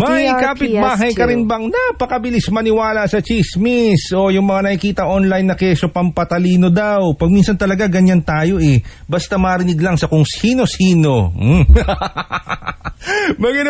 May kapitbahay ka rin bang napakabilis maniwala sa chismis o yung mga nakikita online na kesyo pampatalino daw? Pag minsan talaga ganyan tayo basta marinig lang sa kung sino-sino.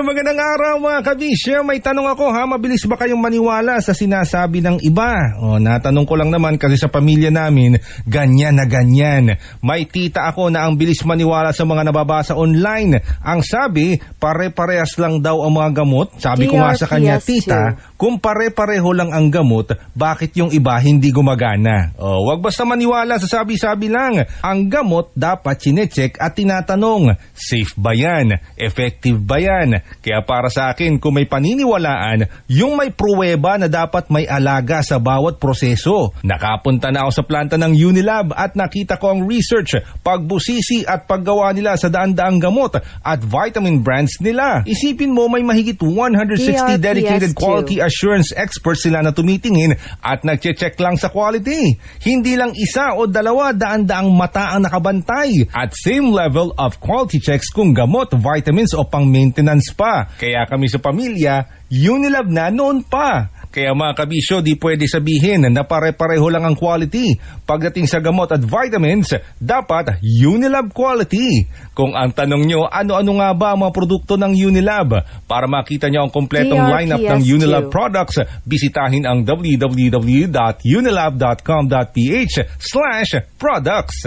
Magandang araw mga kabisya. May tanong ako mabilis ba kayong maniwala sa sinasabi ng iba? Natanong ko lang naman kasi sa pamilya namin, ganyan na ganyan. May tita ako na ang bilis maniwala sa mga nababasa online. Ang sabi, pare-parehas lang daw ang mga gamot. Sabi ko nga sa kanya, tita, kung pare-pareho lang ang gamot, bakit yung iba hindi gumagana? Wag basta maniwala sa sabi-sabi lang. Ang gamot dapat chinecheck at tinatanong, safe ba yan? Effective ba yan? Kaya para sa akin, kung may paniniwalaan, yung may pruweba na dapat may alaga sa bawat proseso. Nakapunta na ako sa planta ng Unilab at nakita ko ang research, pagbusisi at paggawa nila sa daan-daang gamot at vitamin brands nila. Isipin mo may mahigit 160 dedicated quality assurance experts sila na tumitingin at nagche-check lang sa quality. Hindi lang isa o dalawa, daan-daang mata ang nakabantay at same level of quality checks kung gamot, vitamins o pang-maintenance pa. Kaya kami sa pamilya, Unilab na noon pa. Kaya mga kabisyo, di pwede sabihin na pare-pareho lang ang quality. Pagdating sa gamot at vitamins, dapat Unilab quality. Kung ang tanong nyo, ano-ano nga ba ang mga produkto ng Unilab? Para makita nyo ang kompletong lineup ng Unilab products, bisitahin ang www.unilab.com.ph/products.